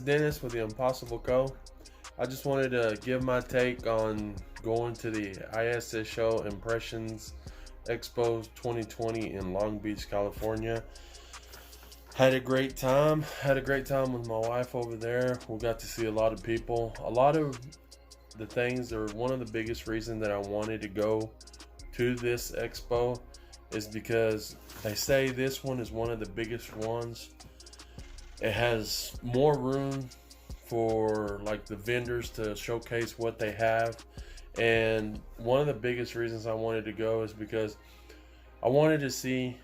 Dennis with the Impossible Co. I just wanted to give my take on going to the ISS show Impressions Expo 2020 in Long Beach, California. Had a great time. Had a great time with my wife over there. We got to see a lot of people. A lot of the things are one of the biggest reasons that I wanted to go to this expo is because they say this one is one of the biggest ones. It has more room for like the vendors to showcase what they have. And one of the biggest reasons I wanted to go is because I wanted to see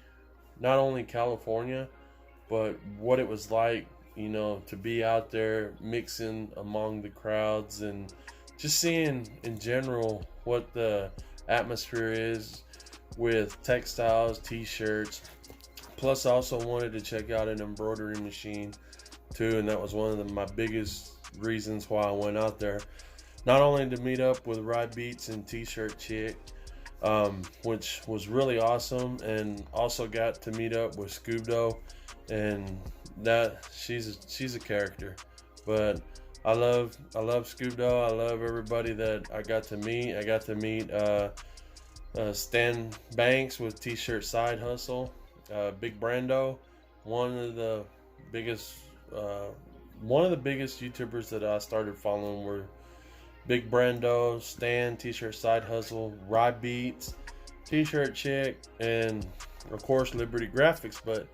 not only California, but what it was like, you know, to be out there mixing among the crowds and just seeing in general what the atmosphere is with textiles, t-shirts. Plus, I also wanted to check out an embroidery machine too, and that was one of my biggest reasons why I went out there. Not only to meet up with Rye Beats and T-Shirt Chick, which was really awesome, and also got to meet up with Scoobdo, and that she's a character. But I love Scoobdo. I love everybody that I got to meet. I got to meet Stan Banks with T-Shirt Side Hustle. Big Brando, one of the biggest YouTubers that I started following were Big Brando, Stan, T-Shirt Side Hustle, Rye Beats, T-Shirt Chick, and of course Liberty Graphics. But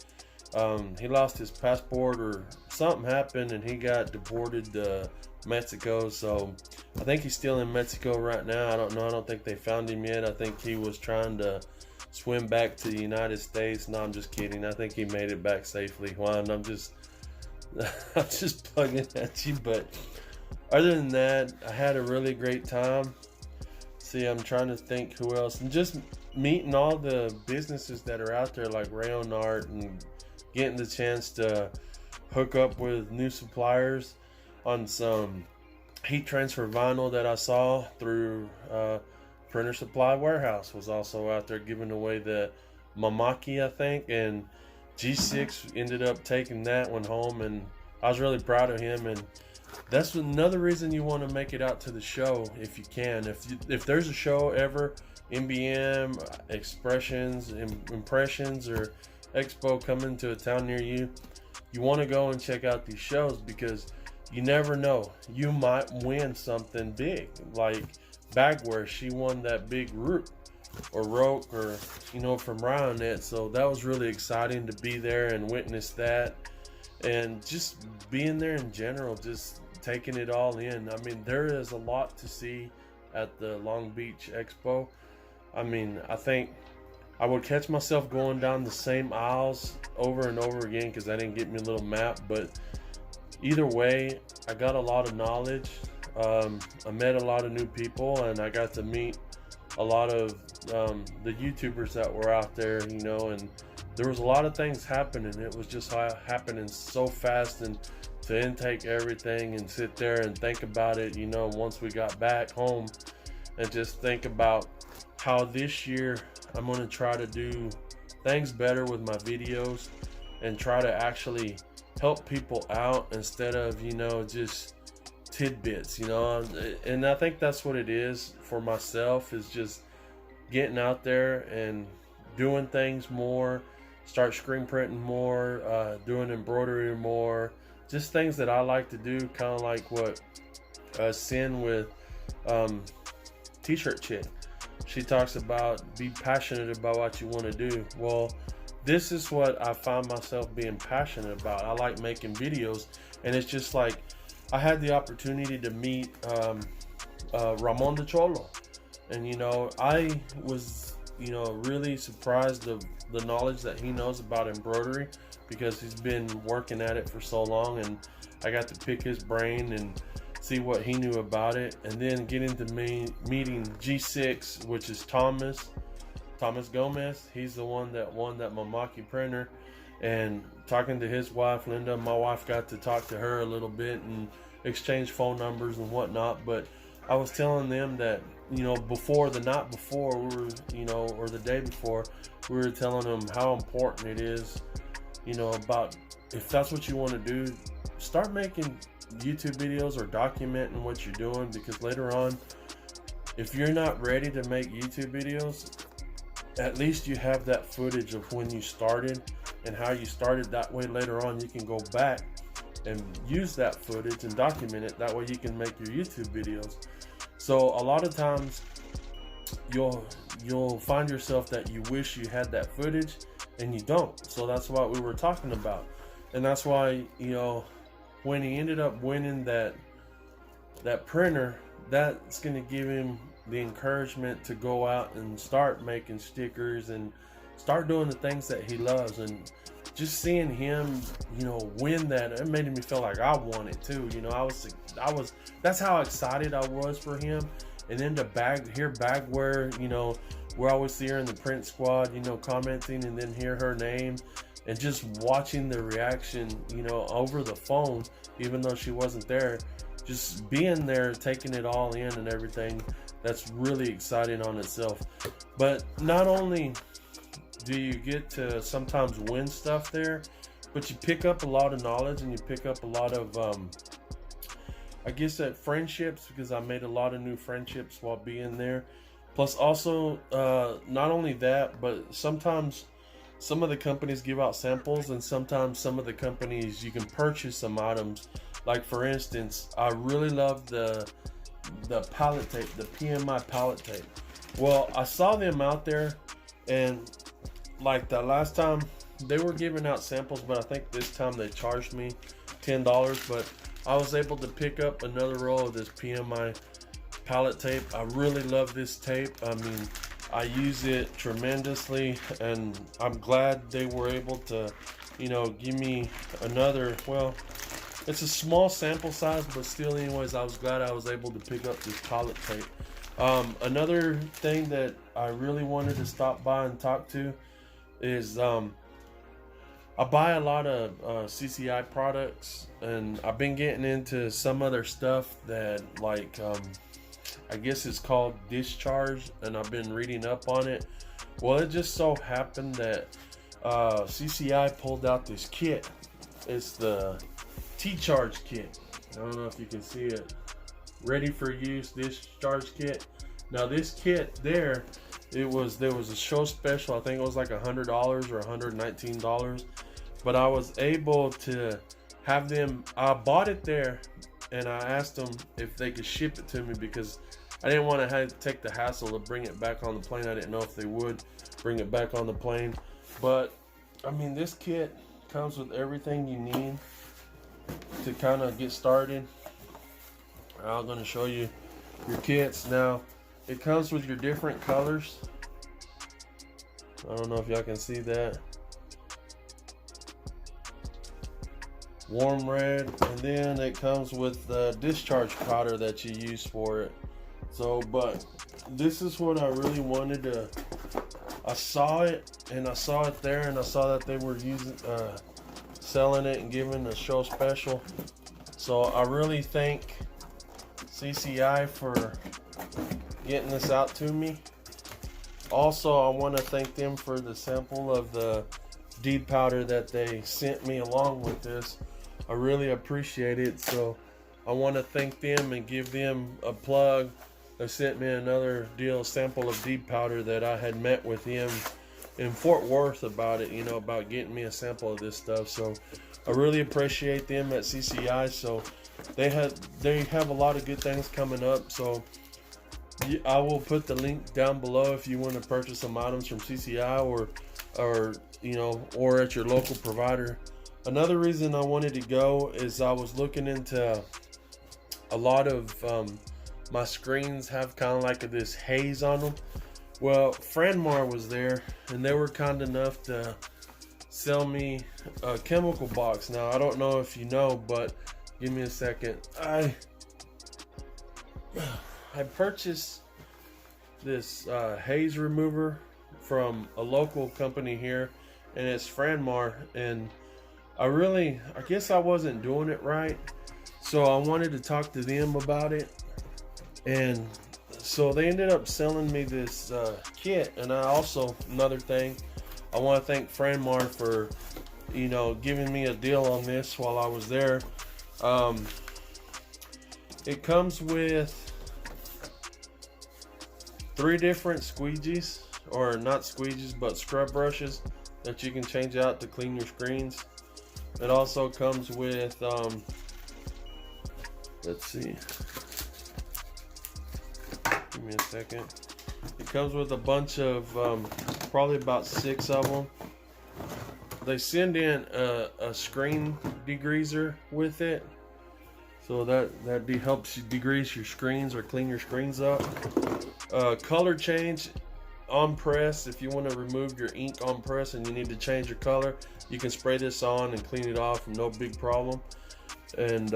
he lost his passport or something happened and he got deported to Mexico. So I think he's still in Mexico right now. I don't know. I don't think they found him yet. I think he was trying to swim back to the United States. No, I'm just kidding. I think he made it back safely. Juan, I'm just plugging at you. But other than that, I had a really great time. See, I'm trying to think who else, and just meeting all the businesses that are out there like Rayon Art, and getting the chance to hook up with new suppliers on some heat transfer vinyl that I saw through Printer Supply Warehouse. Was also out there giving away the Mamaki, I think, and G6 ended up taking that one home, and I was really proud of him. And that's another reason you want to make it out to the show if you can. If there's a show ever, MBM, Expressions, Impressions, or Expo coming to a town near you, you want to go and check out these shows, because you never know, you might win something big. Like Bagware, she won that big root or roke, or you know, from Ryonet. So that was really exciting to be there and witness that, and just being there in general, just taking it all in. I mean, there is a lot to see at the Long Beach Expo. I mean, I think I would catch myself going down the same aisles over and over again because I didn't get me a little map. But either way, I got a lot of knowledge. I met a lot of new people, and I got to meet a lot of the YouTubers that were out there, you know, and there was a lot of things happening. It was just happening so fast, and to intake everything and sit there and think about it, you know, once we got back home, and just think about how this year I'm going to try to do things better with my videos and try to actually help people out instead of, you know, just tidbits, you know. And I think that's what it is for myself, is just getting out there and doing things more, start screen printing more, doing embroidery more, just things that I like to do, kind of like what Sin with T-Shirt Chick. She talks about be passionate about what you want to do. Well, this is what I find myself being passionate about. I like making videos, and it's just like I had the opportunity to meet Ramon de Cholo, and you know, I was, you know, really surprised of the knowledge that he knows about embroidery, because he's been working at it for so long, and I got to pick his brain and see what he knew about it, and then get into meeting G6, which is Thomas Gomez. He's the one that won that Mamaki printer, and talking to his wife Linda. My wife got to talk to her a little bit and exchange phone numbers and whatnot. But I was telling them that, you know, the night before we were, you know, or the day before, we were telling them how important it is, you know, about if that's what you want to do, start making YouTube videos or documenting what you're doing, because later on, if you're not ready to make YouTube videos, at least you have that footage of when you started and how you started. That way later on you can go back and use that footage and document it. That way you can make your YouTube videos. So a lot of times you'll find yourself that you wish you had that footage and you don't. So that's what we were talking about. And that's why, you know, when he ended up winning that printer, that's going to give him the encouragement to go out and start making stickers and start doing the things that he loves. And just seeing him, you know, win that, it made me feel like I won it too. You know, I was that's how excited I was for him. And then to hear Bagware, you know, we're always see her in the print squad, you know, commenting, and then hear her name and just watching the reaction, you know, over the phone, even though she wasn't there, just being there, taking it all in and everything. That's really exciting on itself. But not only do you get to sometimes win stuff there, but you pick up a lot of knowledge, and you pick up a lot of, I guess, friendships, because I made a lot of new friendships while being there. Plus also, not only that, but sometimes some of the companies give out samples, and sometimes some of the companies you can purchase some items. Like for instance, I really love the palette tape, the PMI palette tape. Well, I saw them out there, and like the last time they were giving out samples, but I think this time they charged me $10. But I was able to pick up another roll of this PMI palette tape. I really love this tape. I mean, I use it tremendously, and I'm glad they were able to, you know, give me another, well, it's a small sample size, but still, anyways, I was glad I was able to pick up this palette tape. Another thing that I really wanted to stop by and talk to is I buy a lot of CCI products, and I've been getting into some other stuff that, like, I guess it's called Discharge, and I've been reading up on it. Well, it just so happened that CCI pulled out this kit. It's the T-Charge kit. I don't know if you can see it. Ready for use Discharge kit. Now this kit there was a show special. I think it was like $100 or $119. But I was able to have them. I bought it there, and I asked them if they could ship it to me, because I didn't want to take the hassle to bring it back on the plane. I didn't know if they would bring it back on the plane. But I mean, this kit comes with everything you need to kind of get started. I'm going to show you your kits. Now, it comes with your different colors. I don't know if y'all can see that. Warm red, and then it comes with the discharge powder that you use for it. So, but this is what I really wanted to. I saw it, and I saw it there, and I saw that they were selling it and giving a show special. So I really thank CCI for getting this out to me. Also, I want to thank them for the sample of the deep powder that they sent me along with this. I really appreciate it. So I want to thank them and give them a plug. They sent me another sample of deep powder that I had met with him in Fort Worth about it, you know, about getting me a sample of this stuff. So I really appreciate them at CCI. So they have a lot of good things coming up. So I will put the link down below if you want to purchase some items from CCI or you know, or at your local provider. Another reason I wanted to go is I was looking into a lot of my screens have kind of like this haze on them. Well, Franmar was there, and they were kind enough to sell me a chemical box. Now, I don't know if you know, but give me a second. I purchased this haze remover from a local company here, and it's Franmar, and I guess I wasn't doing it right, so I wanted to talk to them about it. And so they ended up selling me this kit. And another thing, I want to thank Franmar for, you know, giving me a deal on this while I was there. It comes with 3 different squeegees, or not squeegees, but scrub brushes that you can change out to clean your screens. It also comes with, let's see, give me a second. It comes with a bunch of, probably about 6 of them. They send in a screen degreaser with it, so that helps you degrease your screens or clean your screens up. Color change on press. If you want to remove your ink on press and you need to change your color, you can spray this on and clean it off, no big problem. And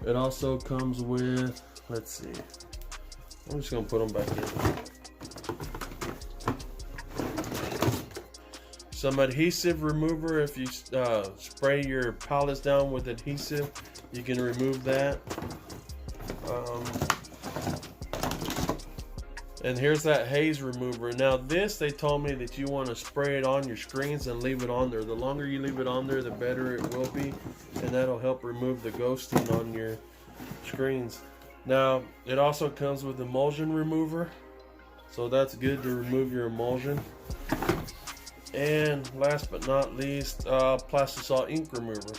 it also comes with, let's see, I'm just gonna put them back in. Some adhesive remover. If you spray your palettes down with adhesive, you can remove that. And here's that haze remover. Now this, they told me that you want to spray it on your screens and leave it on there. The longer you leave it on there, the better it will be, and that'll help remove the ghosting on your screens. Now it also comes with emulsion remover, so that's good to remove your emulsion. And last but not least, plastisol ink remover.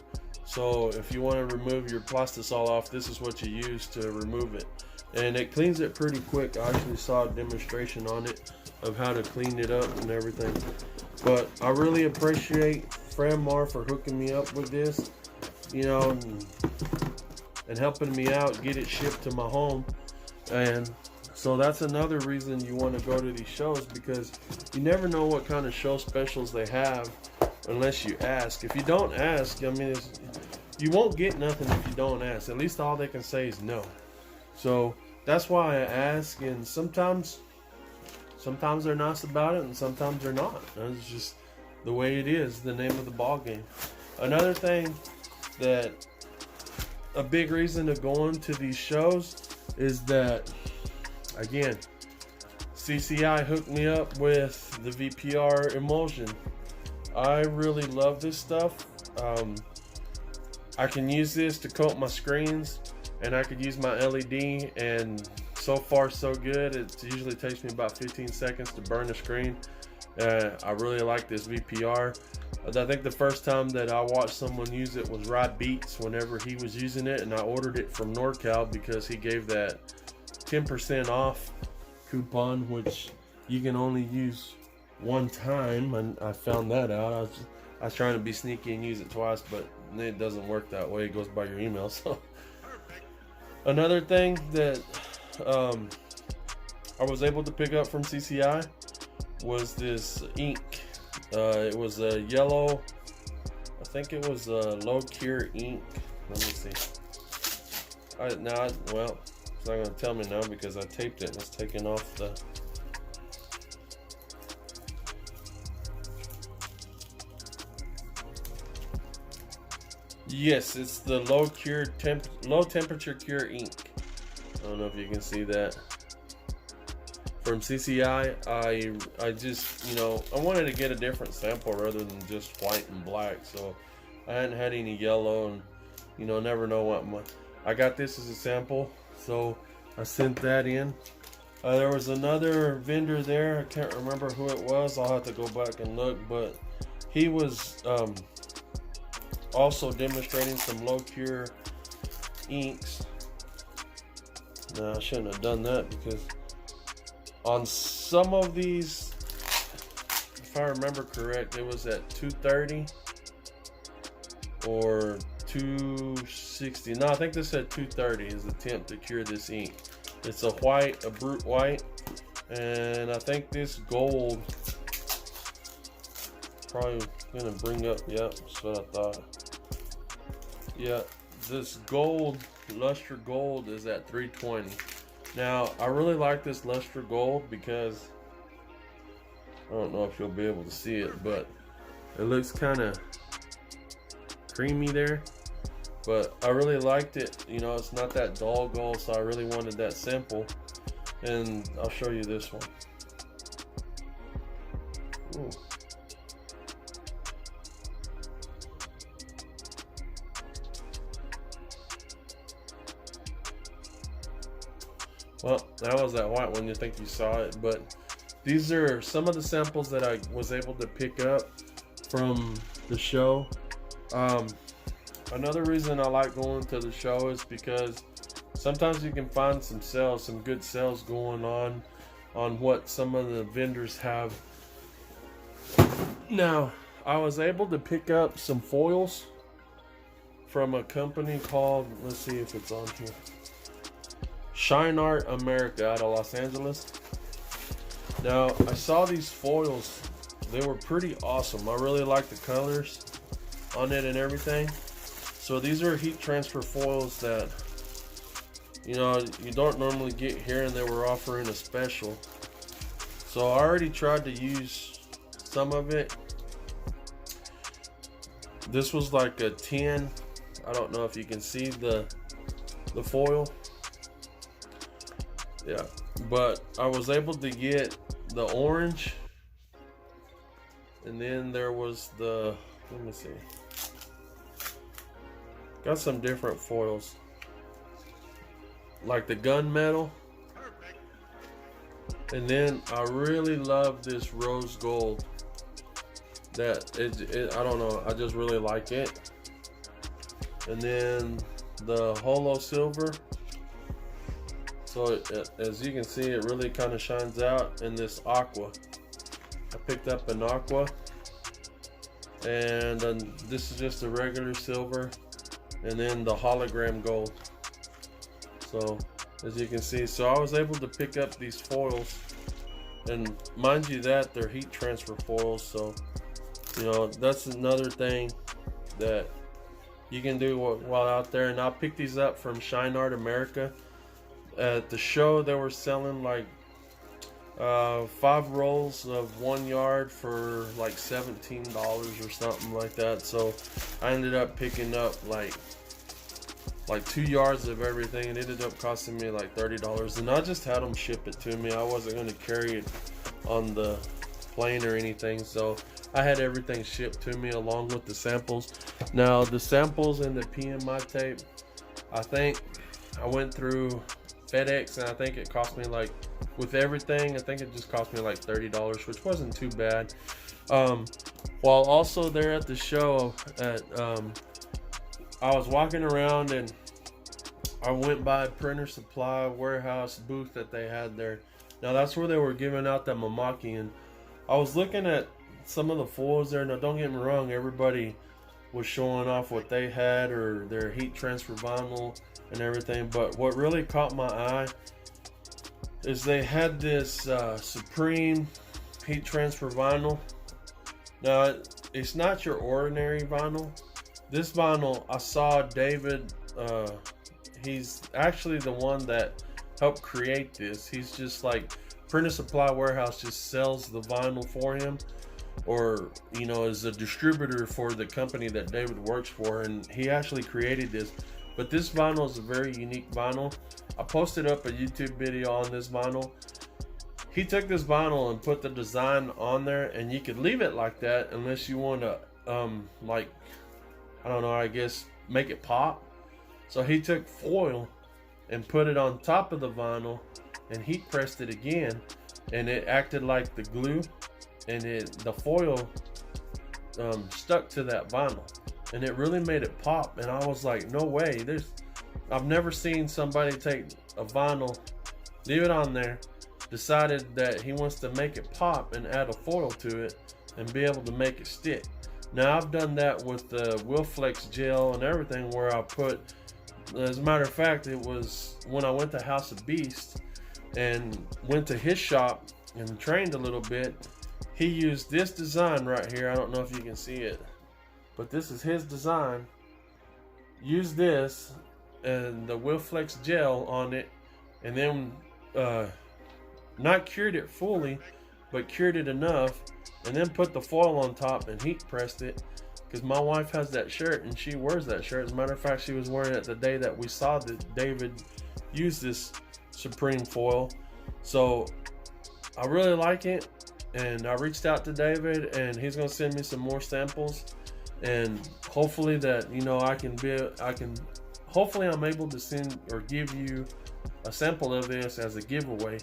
So if you want to remove your plastisol off, this is what you use to remove it. And it cleans it pretty quick. I actually saw a demonstration on it of how to clean it up and everything. But I really appreciate Franmar for hooking me up with this, you know, and helping me out get it shipped to my home. And so that's another reason you want to go to these shows, because you never know what kind of show specials they have unless you ask. If you don't ask, I mean, you won't get nothing if you don't ask. At least all they can say is no. So that's why I ask, and sometimes they're nice about it and sometimes they're not. It's just the way it is, the name of the ball game. Another thing, that a big reason to going to these shows is that, again, CCI hooked me up with the VPR emulsion. I really love this stuff. I can use this to coat my screens, and I could use my LED, and so far so good. It usually takes me about 15 seconds to burn a screen. I really like this VPR. I think the first time that I watched someone use it was Rod Beats whenever he was using it, and I ordered it from NorCal because he gave that 10% off coupon, which you can only use one time, and I found that out. I was trying to be sneaky and use it twice, but it doesn't work that way. It goes by your email. So another thing that I was able to pick up from CCI was this ink. It was a yellow, I think it was a low cure ink. Let me see. Well, it's not going to tell me now because I taped it. It's taken off the... Yes, it's the low temperature cure ink. I don't know if you can see that. From CCI, I just, you know, I wanted to get a different sample rather than just white and black. So I hadn't had any yellow, and, you know, never know what I got this as a sample. So I sent that in. There was another vendor there. I can't remember who it was. I'll have to go back and look, but he was also demonstrating some low cure inks. No, I shouldn't have done that, because on some of these, if I remember correct, it was at 230 or 260. No, I think this said 230 is the temp to cure this ink. It's a white, a brute white, and I think this gold, probably gonna bring up, yep, that's what I thought. Yeah, this gold, luster gold, is at 320. Now, I really like this luster gold because, I don't know if you'll be able to see it, but it looks kind of creamy there. But I really liked it. You know, it's not that dull gold, so I really wanted that simple. And I'll show you this one. Ooh. Well, that was that white one. You think you saw it, but these are some of the samples that I was able to pick up from the show. Another reason I like going to the show is because sometimes you can find some sales, some good sales going on what some of the vendors have. Now, I was able to pick up some foils from a company called, let's see if it's on here, Shine Art America out of Los Angeles. Now, I saw these foils. They were pretty awesome. I really like the colors on it and everything. So these are heat transfer foils that, you know, you don't normally get here, and they were offering a special. So I already tried to use some of it. This was like a 10. I don't know if you can see the foil. Yeah, but I was able to get the orange, and then there was the, let me see, got some different foils like the gunmetal, and then I really love this rose gold. That I don't know, I just really like it. And then the holo silver. So as you can see, it really kind of shines out. In this aqua, I picked up an aqua, and this is just a regular silver, and then the hologram gold. So as you can see, so I was able to pick up these foils, and mind you that they're heat transfer foils. So you know, that's another thing that you can do while out there. And I'll pick these up from Shine Art America. At the show, they were selling like 5 rolls of 1 yard for like $17 or something like that. So I ended up picking up like 2 yards of everything, and it ended up costing me like $30. And I just had them ship it to me. I wasn't going to carry it on the plane or anything, so I had everything shipped to me along with the samples. Now the samples and the PMI tape, I think I went through FedEx, and I think it cost me like, with everything, I think it just cost me like $30, which wasn't too bad. While also there at the show, I was walking around, and I went by a printer supply warehouse booth that they had there. Now that's where they were giving out that Mamaki, and I was looking at some of the foils there. Now don't get me wrong, everybody was showing off what they had, or their heat transfer vinyl and everything, but what really caught my eye is they had this Supreme heat transfer vinyl. Now it's not your ordinary vinyl. This vinyl, I saw David, he's actually the one that helped create this. He's just like, Printer Supply Warehouse just sells the vinyl for him, or you know, is a distributor for the company that David works for, and he actually created this. But this vinyl is a very unique vinyl. I posted up a YouTube video on this vinyl. He took this vinyl and put the design on there, and you could leave it like that unless you want to like, I don't know, I guess make it pop. So he took foil and put it on top of the vinyl and heat pressed it again, and it acted like the glue, and the foil stuck to that vinyl, and it really made it pop. And I was like, no way, I've never seen somebody take a vinyl, leave it on there, decided that he wants to make it pop and add a foil to it and be able to make it stick. Now I've done that with the Wilflex gel and everything, where I put, as a matter of fact, it was when I went to House of Beast and went to his shop and trained a little bit. He used this design right here. I don't know if you can see it, but this is his design. Use this and the Wilflex gel on it, and then not cured it fully, but cured it enough, and then put the foil on top and heat pressed it. Because my wife has that shirt, and she wears that shirt. As a matter of fact, she was wearing it the day that we saw that David use this Supreme foil. So I really like it, and I reached out to David, and he's gonna send me some more samples, and hopefully that, you know, I can hopefully I'm able to send or give you a sample of this as a giveaway.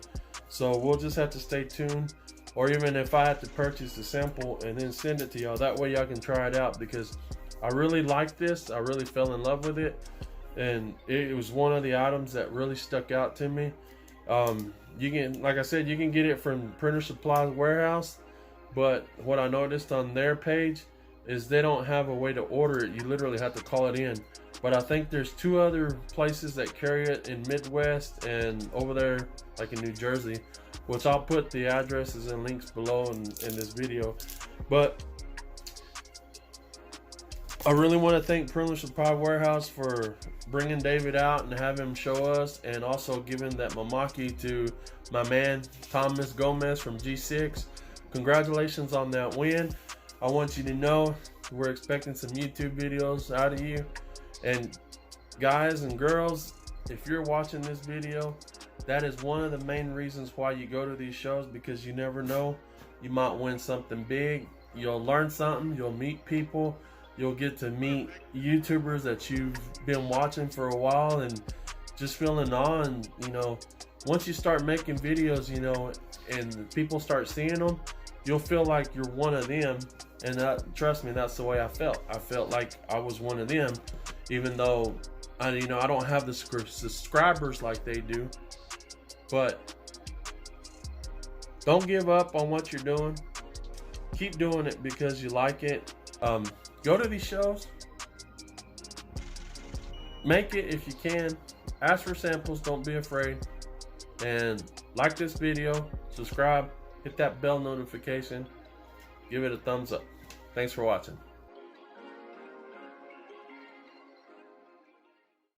So we'll just have to stay tuned, or even if I have to purchase the sample and then send it to y'all, that way y'all can try it out, because I really like this. I really fell in love with it, and it was one of the items that really stuck out to me. You can, like I said, you can get it from Printer Supply Warehouse, but what I noticed on their page is they don't have a way to order it. You literally have to call it in. But I think there's 2 other places that carry it in Midwest and over there, like in New Jersey, which I'll put the addresses and links below in this video. But I really want to thank Printer Supply Warehouse for bringing David out and having him show us, and also giving that Mamaki to my man Thomas Gomez from G6. Congratulations on that win. I want you to know we're expecting some YouTube videos out of you. And guys and girls, if you're watching this video, that is one of the main reasons why you go to these shows, because you never know, you might win something big. You'll learn something, you'll meet people, you'll get to meet YouTubers that you've been watching for a while and just feeling awe. And you know, once you start making videos, you know, and people start seeing them, you'll feel like you're one of them. And that, trust me, that's the way I felt. I felt like I was one of them, even though I don't have the subscribers like they do. But don't give up on what you're doing. Keep doing it because you like it. Go to these shows. Make it if you can. Ask for samples. Don't be afraid. And like this video, subscribe, hit that bell notification, give it a thumbs up. Thanks for watching.